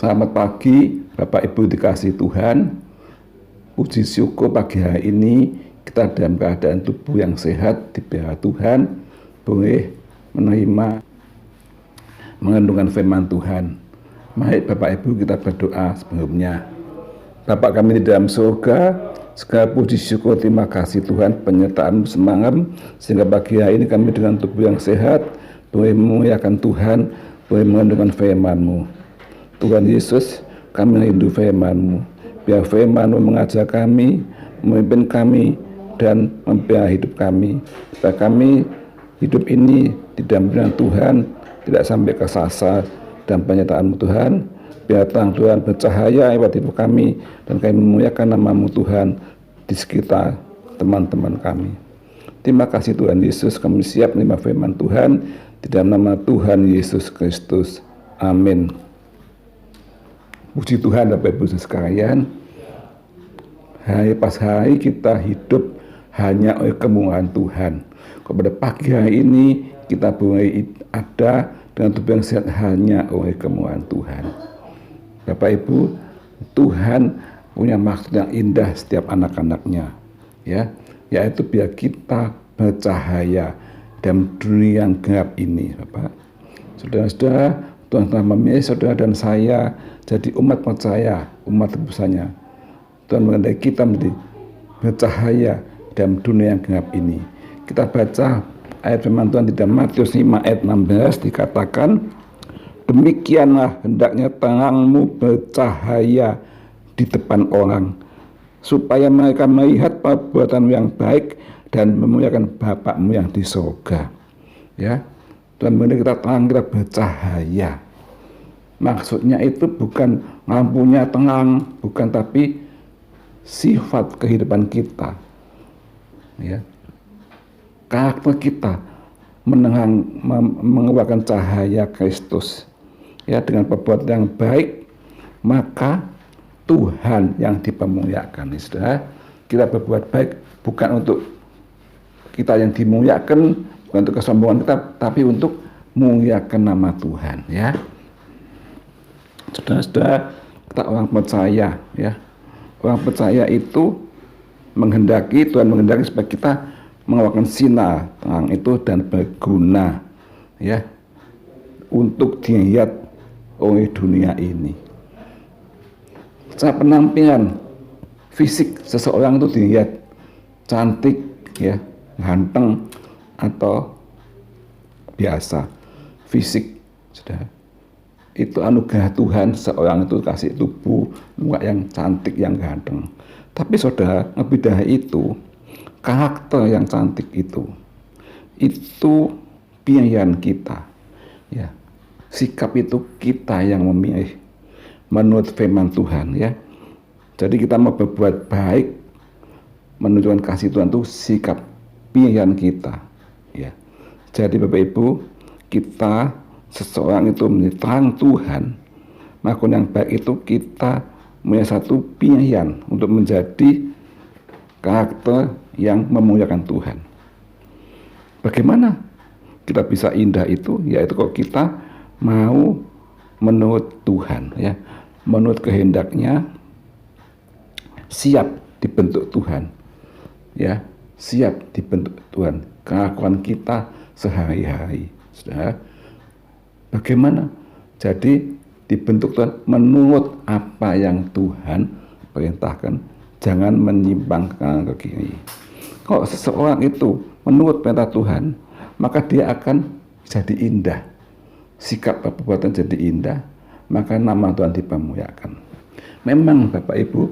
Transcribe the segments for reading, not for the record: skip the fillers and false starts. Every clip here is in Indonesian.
Selamat pagi Bapak Ibu dikasih Tuhan. Puji syukur pagi hari ini kita dalam keadaan tubuh yang sehat dipelihara Tuhan, boleh menerima mengendungkan firman Tuhan. Mari Bapak Ibu kita berdoa sebelumnya. Bapak kami di dalam surga, segala puji syukur terima kasih Tuhan penyertaan semalam sehingga pagi hari ini kami dengan tubuh yang sehat boleh memuliakan Tuhan, boleh mengendungkan firman-Mu. Tuhan Yesus, kami rindu firman-Mu. Biar firman-Mu mengajar kami, memimpin kami, dan membela hidup kami. Supaya kami hidup ini didampingi Tuhan, tidak sampai kesasar dan penyertaan-Mu Tuhan. Biar terang Tuhan bercahaya lewat hidup kami, dan kami memuliakan nama-Mu Tuhan di sekitar teman-teman kami. Terima kasih Tuhan Yesus, kami siap menerima firman Tuhan di dalam nama Tuhan Yesus Kristus. Amin. Puji Tuhan Bapak Ibu sekalian, hari pas hari kita hidup hanya oleh kemurahan Tuhan. Kepada pagi hari ini kita boleh ada dengan tubuh yang sehat hanya oleh kemurahan Tuhan. Bapak Ibu, Tuhan punya maksud yang indah setiap anak-anaknya, ya, yaitu biar kita bercahaya dalam dunia yang gelap ini, Bapak. Saudara-saudara, Tuhan telah memilih saudara dan saya jadi umat percaya, umat tebusannya. Tuhan mengendaki kita menjadi bercahaya dalam dunia yang gelap ini. Kita baca ayat firman Tuhan di dalam Matius 5 ayat 16 dikatakan, demikianlah hendaknya terangmu bercahaya di depan orang, supaya mereka melihat perbuatan yang baik dan memuliakan Bapa-Mu yang di surga. Ya, Tuhan mengendaki kita terang, kita bercahaya. Maksudnya itu bukan lampunya terang, bukan, tapi sifat kehidupan kita, ya, karakter kita mengeluarkan cahaya Kristus, ya, dengan perbuatan yang baik, maka Tuhan yang dipermuliakan. Saudara, kita berbuat baik bukan untuk kita yang dimuliakan, bukan untuk kesombongan kita, tapi untuk memuliakan nama Tuhan, ya. Saudara-saudara, kita orang percaya, ya. Orang percaya itu menghendaki, Tuhan menghendaki supaya kita mengeluarkan sinar terang itu dan berguna, ya, untuk dilihat oleh dunia ini. Secara penampilan fisik seseorang itu dilihat cantik, ya, ganteng atau biasa. Fisik, saudara, itu anugerah Tuhan, seorang itu kasih tubuh muka yang cantik, yang ganteng. Tapi saudara, lebih dari itu, karakter yang cantik itu pilihan kita, ya. Sikap itu kita yang memilih menurut firman Tuhan, ya. Jadi kita mau berbuat baik menunjukkan kasih Tuhan itu sikap pilihan kita, ya. Jadi Bapak Ibu, kita seseorang itu menjadi terang Tuhan, melakukan yang baik itu kita punya satu pilihan untuk menjadi karakter yang memuliakan Tuhan. Bagaimana kita bisa indah itu? Yaitu kalau kita mau menurut Tuhan, ya, menurut kehendaknya, siap dibentuk Tuhan, ya, siap dibentuk Tuhan. Kelakuan kita sehari-hari, saudara. Bagaimana? Jadi dibentuk Tuhan menurut apa yang Tuhan perintahkan, jangan menyimpang ke kanan ke kiri. Kalau seseorang itu menurut perintah Tuhan, maka dia akan jadi indah. Sikap perbuatan jadi indah, maka nama Tuhan dipermuliakan. Memang Bapak Ibu,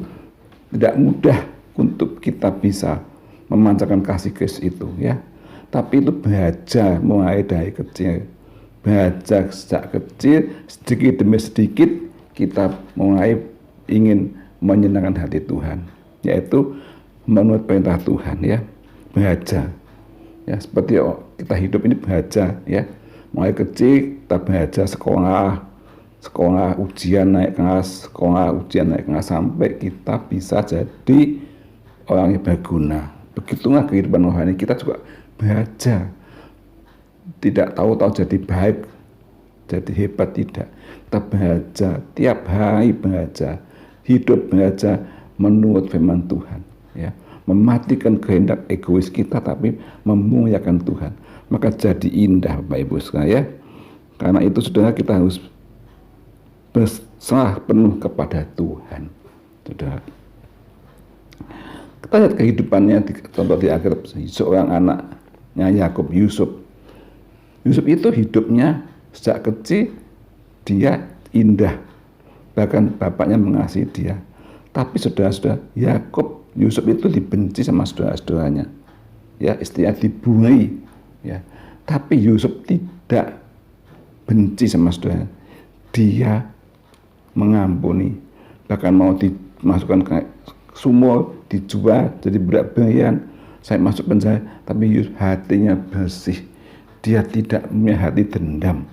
tidak mudah untuk kita bisa memancarkan kasih Kristus itu, ya. Tapi itu belajar mulai dari kecil. Belajar sejak kecil, sedikit demi sedikit kita mulai ingin menyenangkan hati Tuhan, yaitu menurut perintah Tuhan, ya. Belajar, ya, seperti kita hidup ini belajar, ya. Mulai kecil kita belajar sekolah ujian naik kelas, sampai kita bisa jadi orang yang berguna. Begitulah kehidupan rohani kita juga belajar. Tidak tahu-tahu jadi baik, jadi hebat, tidak. Kita baca tiap hari, baca hidup, baca menurut firman Tuhan, ya, mematikan kehendak egois kita tapi memuliakan Tuhan, maka jadi indah Bapak Ibu sekalian. Karena itu saudara, kita harus berserah penuh kepada Tuhan. Saudara, kita lihat kehidupannya, contoh di akhir, seorang anaknya Yakub, Yusuf. Yusuf itu hidupnya sejak kecil dia indah, bahkan bapaknya mengasihi dia. Tapi saudara-saudara, Yusuf itu dibenci sama saudara-saudaranya, ya, istilahnya dibuai, ya. Tapi Yusuf tidak benci sama saudara, dia mengampuni, bahkan mau dimasukkan ke sumur, dijual jadi budak belian, saya masuk penjara, tapi Yusuf hatinya bersih, dia tidak punya hati dendam.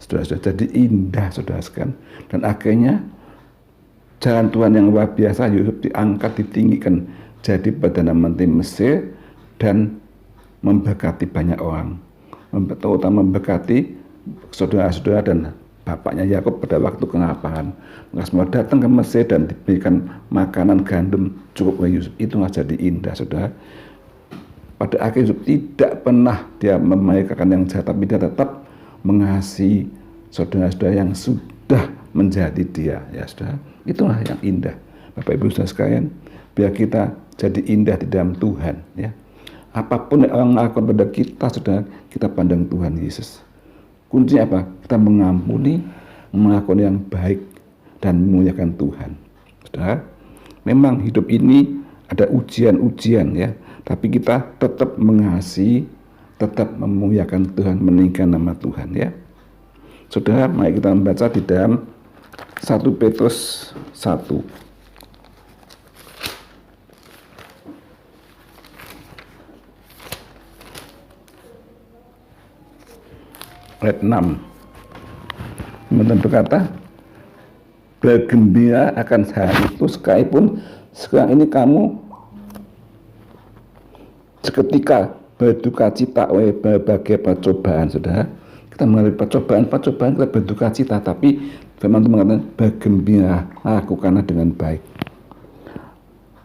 Saudara-saudara, jadi indah saudara sekalian. Dan akhirnya jalan Tuhan yang luar biasa, Yusuf diangkat, ditinggikan jadi Perdana Menteri Mesir dan memberkati banyak orang, terutama memberkati saudara-saudara dan bapaknya Yakub pada waktu kelaparan. Mereka semua datang ke Mesir dan diberikan makanan gandum cukup oleh Yusuf. Itu nggak jadi indah saudara. Pada akhirnya Yusuf tidak pernah dia memerdekakan yang jahat, tapi dia tetap mengasihi saudara-saudara yang sudah menjadi dia, ya saudara. Itulah yang indah Bapak Ibu saudara sekalian. Biar kita jadi indah di dalam Tuhan, ya. Apapun yang orang lakukan pada kita, saudara, kita pandang Tuhan Yesus. Kuncinya apa? Kita mengampuni, melakukan yang baik dan memuliakan Tuhan. Saudara, memang hidup ini ada ujian-ujian, ya, tapi kita tetap mengasihi, tetap memuliakan Tuhan, meninggikan nama Tuhan, ya. Saudara, mari kita membaca di dalam 1 Petrus 1. Ayat 6. Teman-teman berkata, bergembira akan hari itu sekalipun sekarang ini kamu seketika berduka cita oleh berbagai percobaan. Saudara, kita mengalami percobaan kita berduka cita, tapi firman Tuhan mengatakan bergembira, lakukanlah dengan baik.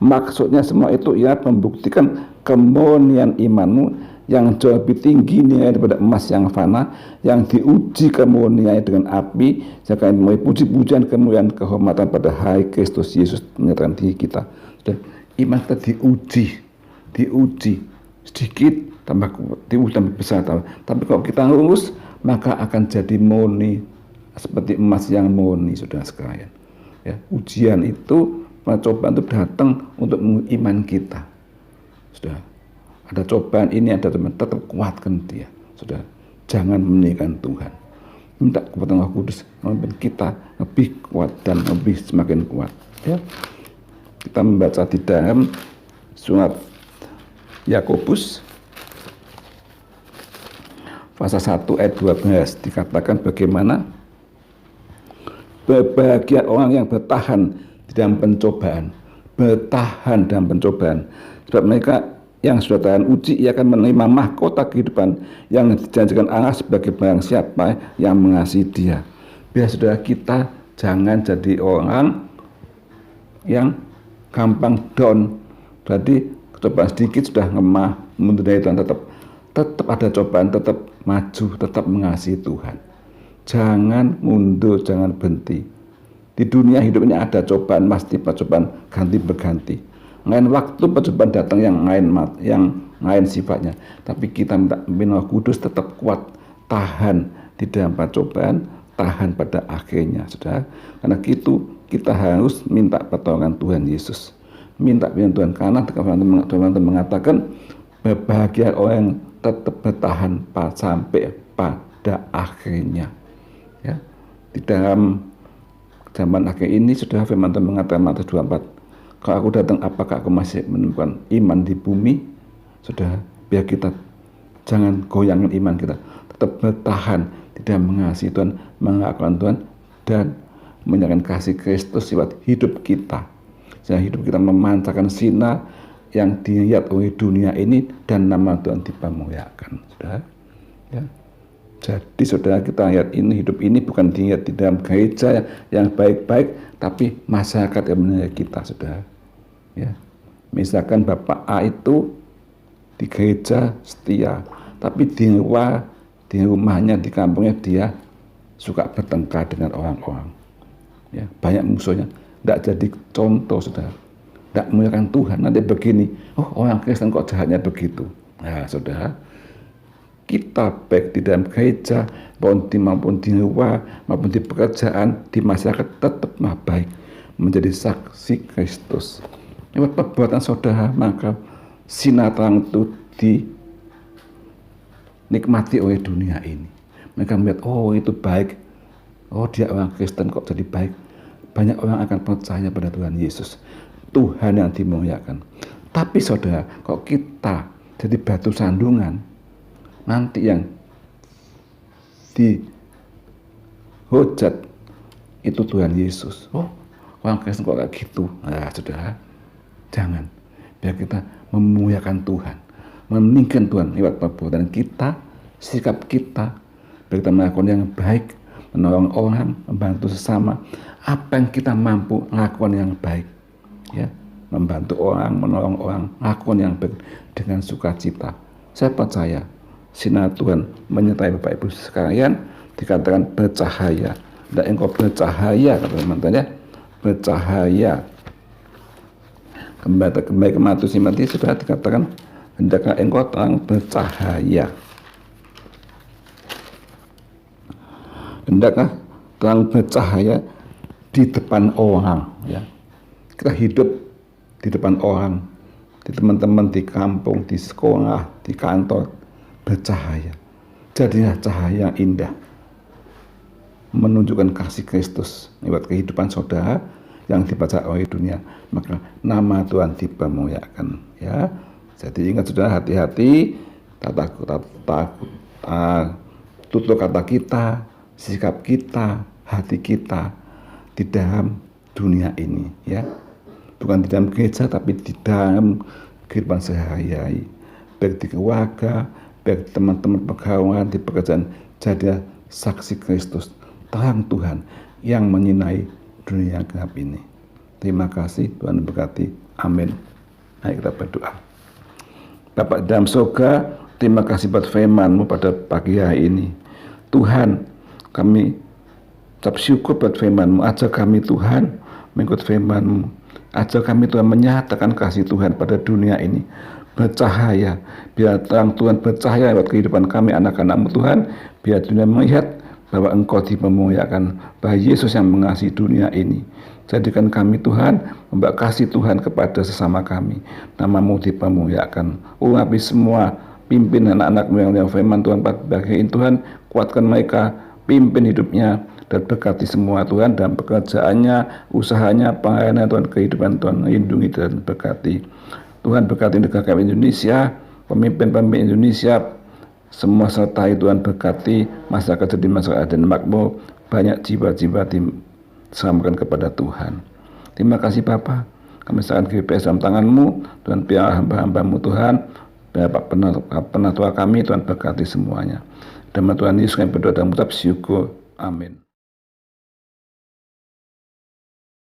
Maksudnya semua itu ia membuktikan kemurnian imanmu yang jauh lebih tinggi nilai daripada emas yang fana, yang diuji kemurniannya dengan api, sehingga mulai puji-pujian, kemuliaan, kehormatan pada hari Kristus Yesus menyatakan diri kita. Sudah, iman kita diuji sedikit tambah kuat, diuji tambah besar, tapi kalau kita lurus maka akan jadi murni seperti emas yang murni, saudara sekalian. Ya, ujian itu, cobaan itu datang untuk menguji iman kita. Sudah, ada cobaan ini, ada teman, tetap kuatkan dia. Sudah, jangan meninggalkan Tuhan. Minta kepada Roh Kudus memimpin kita lebih kuat dan lebih semakin kuat. Ya, kita membaca di dalam surat Yakobus pasal 1 ayat 12 dikatakan bagaimana berbahagia orang yang bertahan di dalam pencobaan, bertahan dalam pencobaan, sebab mereka yang sudah tahan uji, ia akan menerima mahkota kehidupan yang dijanjikan Allah sebagai barang siapa yang mengasihi dia. Biar saudara kita jangan jadi orang yang gampang down. Jadi cobaan sedikit sudah ngemah, mundur dari Tuhan. Tetap ada cobaan, tetap maju, tetap mengasihi Tuhan. Jangan mundur, jangan berhenti. Di dunia hidup ini ada cobaan, pasti percobaan ganti berganti. Lain waktu percobaan datang yang lain sifatnya, tapi kita minta Roh Kudus tetap kuat, tahan di dalam percobaan, tahan pada akhirnya, saudara. Karena itu kita harus minta pertolongan Tuhan Yesus, minta pilihan Tuhan, karena Tuhan mengatakan berbahagia orang yang tetap bertahan sampai pada akhirnya. Ya, di dalam zaman akhir ini, saudara, firman Tuhan mengatakan Matius 24. Kalau aku datang, apakah aku masih menemukan iman di bumi? Sudah, biar kita jangan goyangin iman kita, tetap bertahan di dalam mengasihi Tuhan, mengakui Tuhan, dan menyerahkan kasih Kristus lewat hidup kita. Sehingga hidup kita memancarkan sinar yang dilihat oleh dunia ini dan nama Tuhan dipermuliakan. Sudah, ya. Jadi saudara, kita lihat ini, hidup ini bukan dilihat di dalam gereja yang baik-baik, tapi masyarakat yang menilai kita, saudara. Ya, misalkan Bapak A itu di gereja setia, tapi di luar, di rumahnya, di kampungnya dia suka bertengkar dengan orang-orang. Ya, banyak musuhnya. Tidak jadi contoh, saudara. Tidak memuliakan Tuhan. Nanti begini, oh orang Kristen kok jahatnya begitu. Nah, saudara, kita baik di dalam gereja maupun di luar maupun di pekerjaan, di masyarakat tetap baik, menjadi saksi Kristus. Lewat perbuatan saudara, maka sinar terang itu dinikmati oleh dunia ini. Mereka melihat, oh itu baik, oh dia orang Kristen kok jadi baik. Banyak orang akan percaya pada Tuhan Yesus, Tuhan yang dimuliakan. Tapi saudara, kok kita jadi batu sandungan, nanti yang dihujat itu Tuhan Yesus. Oh, orang Kristen kok kayak gitu. Nah, saudara, jangan. Biar kita memuliakan Tuhan, meninggikan Tuhan lewat perbuatan kita, sikap kita. Biar kita melakukan yang baik, menolong orang, membantu sesama. Apa yang kita mampu lakukan yang baik, ya, membantu orang, menolong orang, lakukan yang baik dengan sukacita. Saya percaya sinar Tuhan menyertai Bapak Ibu sekalian. Dikatakan bercahaya. Dan engkau bercahaya, kata teman-teman ya, bercahaya. Kembali ke Matius 5 sudah dikatakan, hendaklah engkau terang bercahaya. Hendaklah terang bercahaya di depan orang, ya. Kita hidup di depan orang, di teman-teman, di kampung, di sekolah, di kantor, bercahaya. Jadilah cahaya yang indah, menunjukkan kasih Kristus lewat kehidupan saudara yang dibaca oleh dunia, maka nama Tuhan dipermuliakan, ya. Jadi ingat saudara, hati-hati tutur kata kita, sikap kita, hati kita di dalam dunia ini, ya. Bukan di dalam gereja, tapi di dalam kehidupan sehari-hari, baik di keluarga, baik teman-teman pergaulan, di pekerjaan. Jadilah saksi Kristus, terang Tuhan yang menyinai dunia yang gelap ini. Terima kasih, Tuhan memberkati. Amin. Mari kita berdoa. Bapa dalam surga, terima kasih buat firman-Mu pada pagi hari ini. Tuhan, kami ucap syukur buat firman-Mu. Ajar kami Tuhan mengikut firman-Mu. Ajar kami Tuhan menyatakan kasih Tuhan pada dunia ini. Bercahaya, biar terang Tuhan bercahaya lewat kehidupan kami anak-anak-Mu Tuhan. Biar dunia melihat bahwa Engkau dipermuliakan, bahwa Yesus yang mengasihi dunia ini. Jadikan kami Tuhan membawa kasih Tuhan kepada sesama kami. Nama-Mu dipermuliakan. Urapi semua, pimpin anak-anak-Mu yang firman Tuhan, bagian Tuhan, kuatkan mereka, pimpin hidupnya, dan berkati semua Tuhan dalam pekerjaannya, usahanya, pelayanannya Tuhan, kehidupan Tuhan, lindungi dan berkati. Tuhan berkati negara kami Indonesia, pemimpin-pemimpin Indonesia, semua sertai Tuhan, berkati masyarakat jadi masyarakat dan makmur, banyak jiwa-jiwa diselamatkan kepada Tuhan. Terima kasih Bapa, kami serahkan GPS dalam tangan-Mu, Tuhan, biar hamba-hamba-Mu Tuhan, Bapak penatua kami, Tuhan berkati semuanya. Dan Tuhan Yesus kami berdoa dan mengucap syukur. Amin.